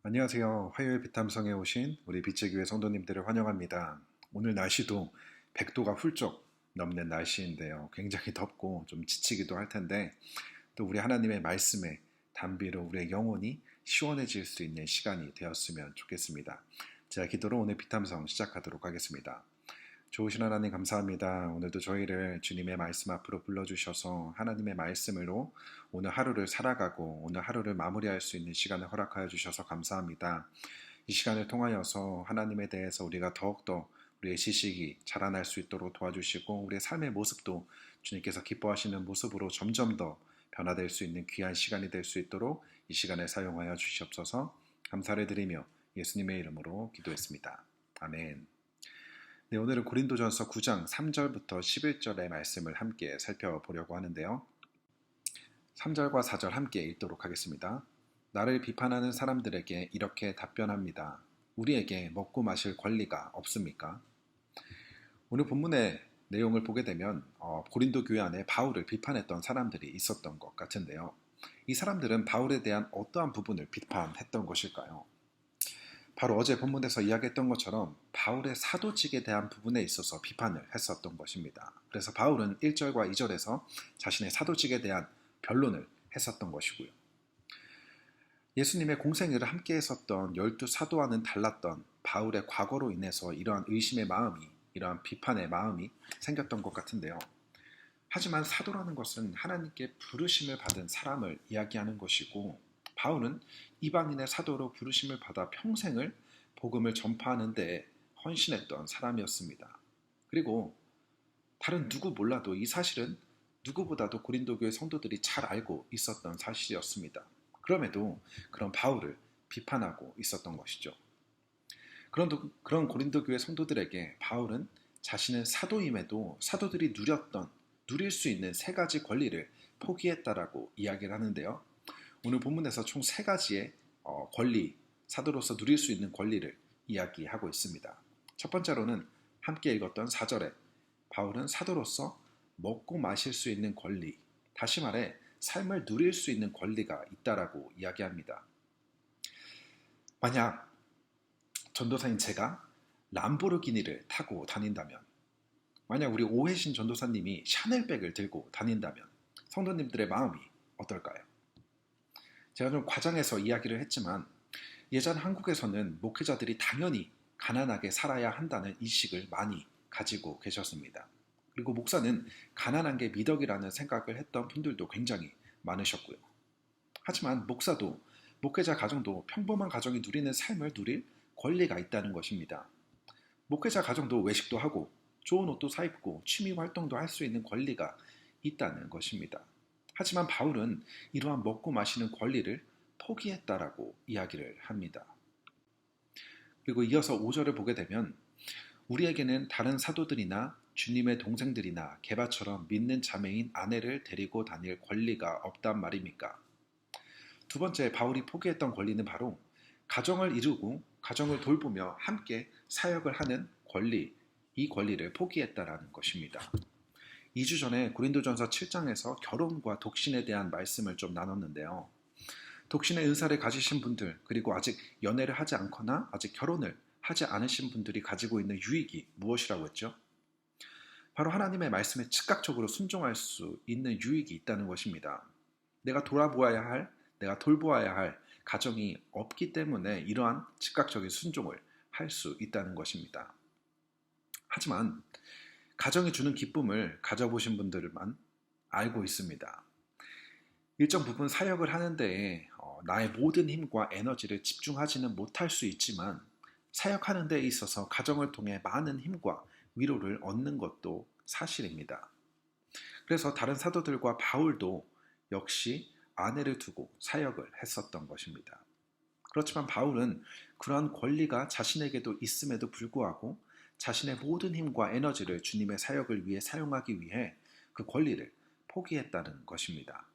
안녕하세요. 화요일 비탐성에 오신 우리 빛의 교회 성도님들을 환영합니다. 오늘 날씨도 100도가 훌쩍 넘는 날씨인데요. 굉장히 덥고 좀 지치기도 할 텐데 또 우리 하나님의 말씀에 담비로 우리의 영혼이 시원해질 수 있는 시간이 되었으면 좋겠습니다. 제가 기도로 오늘 비탐성 시작하도록 하겠습니다. 좋으신 하나님 감사합니다. 오늘도 저희를 주님의 말씀 앞으로 불러주셔서 하나님의 말씀으로 오늘 하루를 살아가고 오늘 하루를 마무리할 수 있는 시간을 허락하여 주셔서 감사합니다. 이 시간을 통하여서 하나님에 대해서 우리가 더욱더 우리의 지식이 자라날 수 있도록 도와주시고 우리의 삶의 모습도 주님께서 기뻐하시는 모습으로 점점 더 변화될 수 있는 귀한 시간이 될 수 있도록 이 시간을 사용하여 주시옵소서. 감사를 드리며 예수님의 이름으로 기도했습니다. 아멘. 네, 오늘은 고린도전서 9장 3절부터 11절의 말씀을 함께 살펴보려고 하는데요. 3절과 4절 함께 읽도록 하겠습니다. 나를 비판하는 사람들에게 이렇게 답변합니다. 우리에게 먹고 마실 권리가 없습니까? 오늘 본문의 내용을 보게 되면 고린도 교회 안에 바울을 비판했던 사람들이 있었던 것 같은데요. 이 사람들은 바울에 대한 어떠한 부분을 비판했던 것일까요? 바로 어제 본문에서 이야기했던 것처럼 바울의 사도직에 대한 부분에 있어서 비판을 했었던 것입니다. 그래서 바울은 1절과 2절에서 자신의 사도직에 대한 변론을 했었던 것이고요. 예수님의 공생애를 함께 했었던 12사도와는 달랐던 바울의 과거로 인해서 이러한 의심의 마음이, 이러한 비판의 마음이 생겼던 것 같은데요. 하지만 사도라는 것은 하나님께 부르심을 받은 사람을 이야기하는 것이고 바울은 이방인의 사도로 부르심을 받아 평생을 복음을 전파하는 데 헌신했던 사람이었습니다. 그리고 다른 누구 몰라도 이 사실은 누구보다도 고린도 교회 성도들이 잘 알고 있었던 사실이었습니다. 그럼에도 그런 바울을 비판하고 있었던 것이죠. 그런 고린도 교회 성도들에게 바울은 자신은 사도임에도 사도들이 누릴 수 있는 세 가지 권리를 포기했다라고 이야기를 하는데요. 오늘 본문에서 총 세 가지의 권리, 사도로서 누릴 수 있는 권리를 이야기하고 있습니다. 첫 번째로는 함께 읽었던 4절에 바울은 사도로서 먹고 마실 수 있는 권리, 다시 말해 삶을 누릴 수 있는 권리가 있다라고 이야기합니다. 만약 전도사인 제가 람보르기니를 타고 다닌다면, 만약 우리 오해신 전도사님이 샤넬백을 들고 다닌다면 성도님들의 마음이 어떨까요? 제가 좀 과장해서 이야기를 했지만 예전 한국에서는 목회자들이 당연히 가난하게 살아야 한다는 인식을 많이 가지고 계셨습니다. 그리고 목사는 가난한 게 미덕이라는 생각을 했던 분들도 굉장히 많으셨고요. 하지만 목회자 가정도 평범한 가정이 누리는 삶을 누릴 권리가 있다는 것입니다. 목회자 가정도 외식도 하고 좋은 옷도 사 입고 취미 활동도 할 수 있는 권리가 있다는 것입니다. 하지만 바울은 이러한 먹고 마시는 권리를 포기했다라고 이야기를 합니다. 그리고 이어서 5절을 보게 되면 우리에게는 다른 사도들이나 주님의 동생들이나 게바처럼 믿는 자매인 아내를 데리고 다닐 권리가 없단 말입니까? 두 번째 바울이 포기했던 권리는 바로 가정을 이루고 가정을 돌보며 함께 사역을 하는 권리, 이 권리를 포기했다라는 것입니다. 2주 전에 고린도전서 7장에서 결혼과 독신에 대한 말씀을 좀 나눴는데요. 독신의 은사를 가지신 분들, 그리고 아직 연애를 하지 않거나 아직 결혼을 하지 않으신 분들이 가지고 있는 유익이 무엇이라고 했죠? 바로 하나님의 말씀에 즉각적으로 순종할 수 있는 유익이 있다는 것입니다. 내가 돌아보아야 할, 내가 돌보아야 할 가정이 없기 때문에 이러한 즉각적인 순종을 할 수 있다는 것입니다. 하지만 가정이 주는 기쁨을 가져보신 분들만 알고 있습니다. 일정 부분 사역을 하는 데에 나의 모든 힘과 에너지를 집중하지는 못할 수 있지만 사역하는 데에 있어서 가정을 통해 많은 힘과 위로를 얻는 것도 사실입니다. 그래서 다른 사도들과 바울도 역시 아내를 두고 사역을 했었던 것입니다. 그렇지만 바울은 그러한 권리가 자신에게도 있음에도 불구하고 자신의 모든 힘과 에너지를 주님의 사역을 위해 사용하기 위해 그 권리를 포기했다는 것입니다.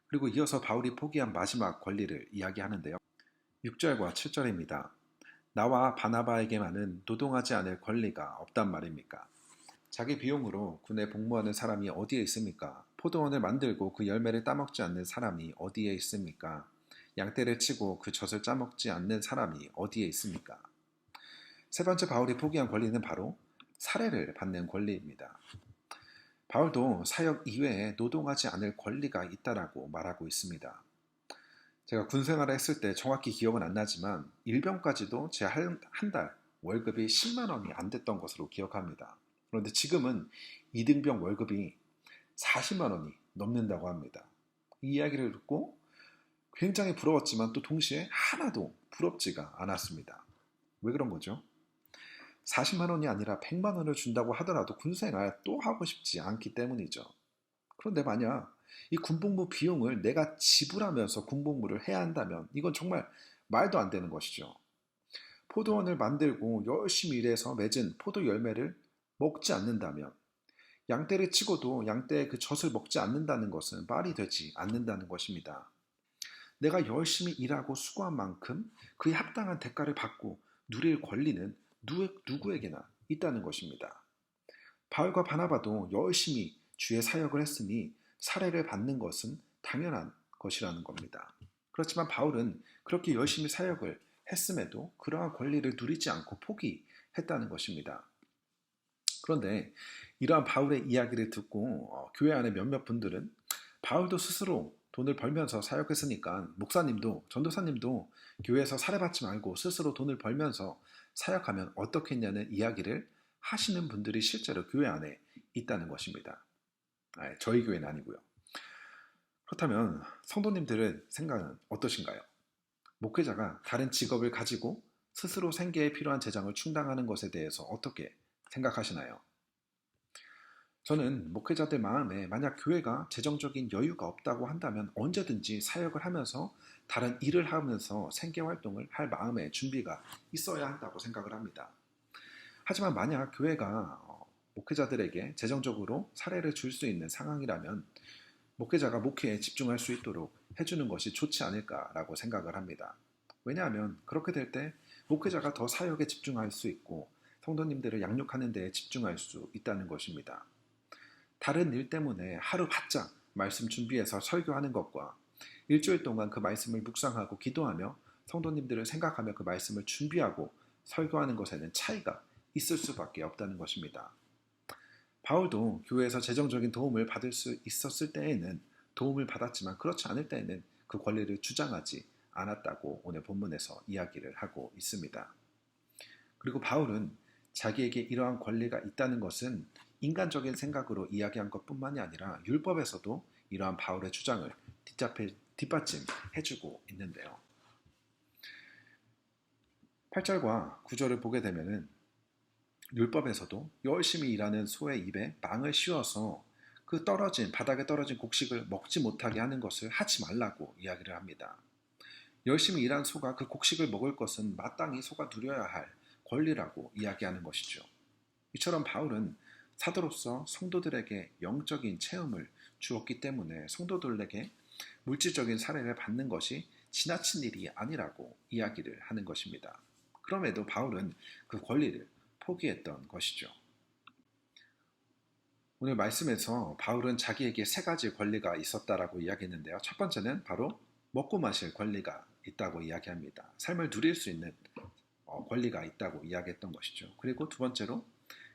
그리고 이어서 바울이 포기한 마지막 권리를 이야기하는데요. 6절과 7절입니다. 나와 바나바에게만은 노동하지 않을 권리가 없단 말입니까? 자기 비용으로 군에 복무하는 사람이 어디에 있습니까? 포도원을 만들고 그 열매를 따먹지 않는 사람이 어디에 있습니까? 양떼를 치고 그 젖을 짜먹지 않는 사람이 어디에 있습니까? 세 번째 바울이 포기한 권리는 바로 살해를 받는 권리입니다. 바울도 사역 이외에 노동하지 않을 권리가 있다라고 말하고 있습니다. 제가 군 생활을 했을 때 정확히 기억은 안 나지만 일병까지도 제 한 달 월급이 10만 원이 안 됐던 것으로 기억합니다. 그런데 지금은 이등병 월급이 40만 원이 넘는다고 합니다. 이 이야기를 듣고 굉장히 부러웠지만 또 동시에 하나도 부럽지가 않았습니다. 왜 그런 거죠? 40만 원이 아니라 100만 원을 준다고 하더라도 군생활 또 하고 싶지 않기 때문이죠. 그런데 만약 이 군복무 비용을 내가 지불하면서 군복무를 해야 한다면 이건 정말 말도 안 되는 것이죠. 포도원을 만들고 열심히 일해서 맺은 포도 열매를 먹지 않는다면 양떼를 치고도 양떼의 그 젖을 먹지 않는다는 것은 말이 되지 않는다는 것입니다. 내가 열심히 일하고 수고한 만큼 그에 합당한 대가를 받고 누릴 권리는 누구에게나 있다는 것입니다. 바울과 바나바도 열심히 주의 사역을 했으니 살해를 받는 것은 당연한 것이라는 겁니다. 그렇지만 바울은 그렇게 열심히 사역을 했음에도 그러한 권리를 누리지 않고 포기했다는 것입니다. 그런데 이러한 바울의 이야기를 듣고 교회 안에 몇몇 분들은 바울도 스스로 돈을 벌면서 사역했으니까 목사님도 전도사님도 교회에서 살해받지 말고 스스로 돈을 벌면서 사역하면 어떻겠냐는 이야기를 하시는 분들이 실제로 교회 안에 있다는 것입니다. 저희 교회는 아니고요. 그렇다면 성도님들의 생각은 어떠신가요? 목회자가 다른 직업을 가지고 스스로 생계에 필요한 재정을 충당하는 것에 대해서 어떻게 생각하시나요? 저는 목회자들 마음에 만약 교회가 재정적인 여유가 없다고 한다면 언제든지 사역을 하면서 다른 일을 하면서 생계활동을 할 마음의 준비가 있어야 한다고 생각을 합니다. 하지만 만약 교회가 목회자들에게 재정적으로 사례를 줄 수 있는 상황이라면 목회자가 목회에 집중할 수 있도록 해주는 것이 좋지 않을까라고 생각을 합니다. 왜냐하면 그렇게 될 때 목회자가 더 사역에 집중할 수 있고 성도님들을 양육하는 데에 집중할 수 있다는 것입니다. 다른 일 때문에 하루 바짝 말씀 준비해서 설교하는 것과 일주일 동안 그 말씀을 묵상하고 기도하며 성도님들을 생각하며 그 말씀을 준비하고 설교하는 것에는 차이가 있을 수밖에 없다는 것입니다. 바울도 교회에서 재정적인 도움을 받을 수 있었을 때에는 도움을 받았지만 그렇지 않을 때에는 그 권리를 주장하지 않았다고 오늘 본문에서 이야기를 하고 있습니다. 그리고 바울은 자기에게 이러한 권리가 있다는 것은 인간적인 생각으로 이야기한 것뿐만이 아니라 율법에서도 이러한 바울의 주장을 뒷받침해주고 있는데요. 8절과 9절을 보게 되면은 율법에서도 열심히 일하는 소의 입에 망을 씌워서 그 바닥에 떨어진 곡식을 먹지 못하게 하는 것을 하지 말라고 이야기를 합니다. 열심히 일한 소가 그 곡식을 먹을 것은 마땅히 소가 누려야 할 권리라고 이야기하는 것이죠. 이처럼 바울은 사도로서 성도들에게 영적인 체험을 주었기 때문에 성도들에게 물질적인 사례를 받는 것이 지나친 일이 아니라고 이야기를 하는 것입니다. 그럼에도 바울은 그 권리를 포기했던 것이죠. 오늘 말씀에서 바울은 자기에게 세 가지 권리가 있었다라고 이야기했는데요. 첫 번째는 바로 먹고 마실 권리가 있다고 이야기합니다. 삶을 누릴 수 있는 권리가 있다고 이야기했던 것이죠. 그리고 두 번째로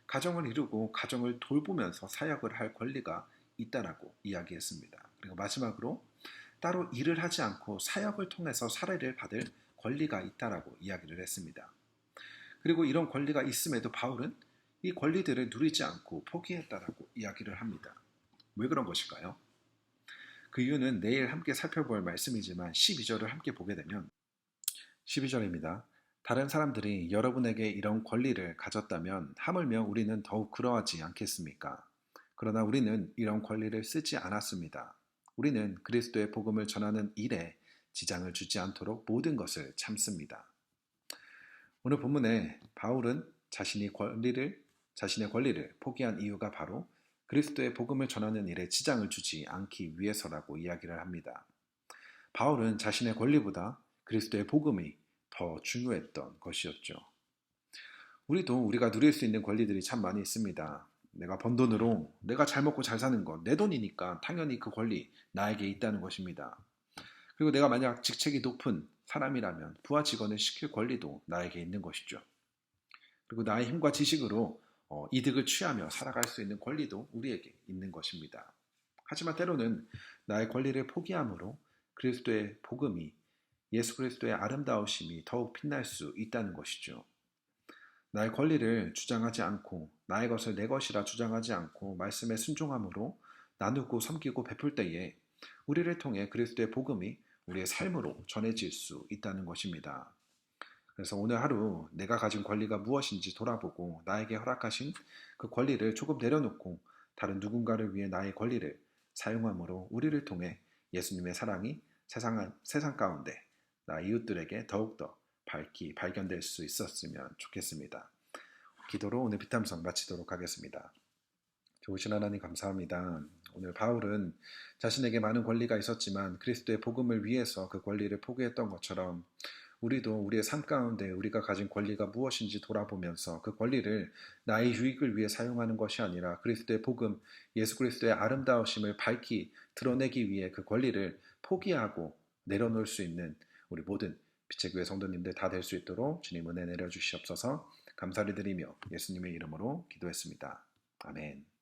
가정을 이루고 가정을 돌보면서 사역을 할 권리가 있다라고 이야기했습니다. 그리고 마지막으로 따로 일을 하지 않고 사역을 통해서 사례를 받을 권리가 있다라고 이야기를 했습니다. 그리고 이런 권리가 있음에도 바울은 이 권리들을 누리지 않고 포기했다라고 이야기를 합니다. 왜 그런 것일까요? 그 이유는 내일 함께 살펴볼 말씀이지만 12절을 함께 보게 되면 12절입니다. 다른 사람들이 여러분에게 이런 권리를 가졌다면 하물며 우리는 더욱 그러하지 않겠습니까? 그러나 우리는 이런 권리를 쓰지 않았습니다. 우리는 그리스도의 복음을 전하는 일에 지장을 주지 않도록 모든 것을 참습니다. 오늘 본문에 바울은 자신의 권리를 포기한 이유가 바로 그리스도의 복음을 전하는 일에 지장을 주지 않기 위해서라고 이야기를 합니다. 바울은 자신의 권리보다 그리스도의 복음이 더 중요했던 것이었죠. 우리가 누릴 수 있는 권리들이 참 많이 있습니다. 내가 번 돈으로 내가 잘 먹고 잘 사는 것, 내 돈이니까 당연히 그 권리 나에게 있다는 것입니다. 그리고 내가 만약 직책이 높은 사람이라면 부하 직원을 시킬 권리도 나에게 있는 것이죠. 그리고 나의 힘과 지식으로 이득을 취하며 살아갈 수 있는 권리도 우리에게 있는 것입니다. 하지만 때로는 나의 권리를 포기함으로 그리스도의 복음이 예수 그리스도의 아름다우심이 더욱 빛날 수 있다는 것이죠. 나의 권리를 주장하지 않고 나의 것을 내 것이라 주장하지 않고 말씀에 순종함으로 나누고 섬기고 베풀 때에 우리를 통해 그리스도의 복음이 우리의 삶으로 전해질 수 있다는 것입니다. 그래서 오늘 하루 내가 가진 권리가 무엇인지 돌아보고 나에게 허락하신 그 권리를 조금 내려놓고 다른 누군가를 위해 나의 권리를 사용함으로 우리를 통해 예수님의 사랑이 세상 가운데 나 이웃들에게 더욱더 밝히 발견될 수 있었으면 좋겠습니다. 기도로 오늘 비탐성 마치도록 하겠습니다. 좋으신 하나님 감사합니다. 오늘 바울은 자신에게 많은 권리가 있었지만 그리스도의 복음을 위해서 그 권리를 포기했던 것처럼 우리도 우리의 삶 가운데 우리가 가진 권리가 무엇인지 돌아보면서 그 권리를 나의 유익을 위해 사용하는 것이 아니라 그리스도의 복음, 예수 그리스도의 아름다우심을 밝히 드러내기 위해 그 권리를 포기하고 내려놓을 수 있는 우리 모든 빛의 교회 성도님들 다 될 수 있도록 주님 은혜 내려주시옵소서. 감사를 드리며 예수님의 이름으로 기도했습니다. 아멘.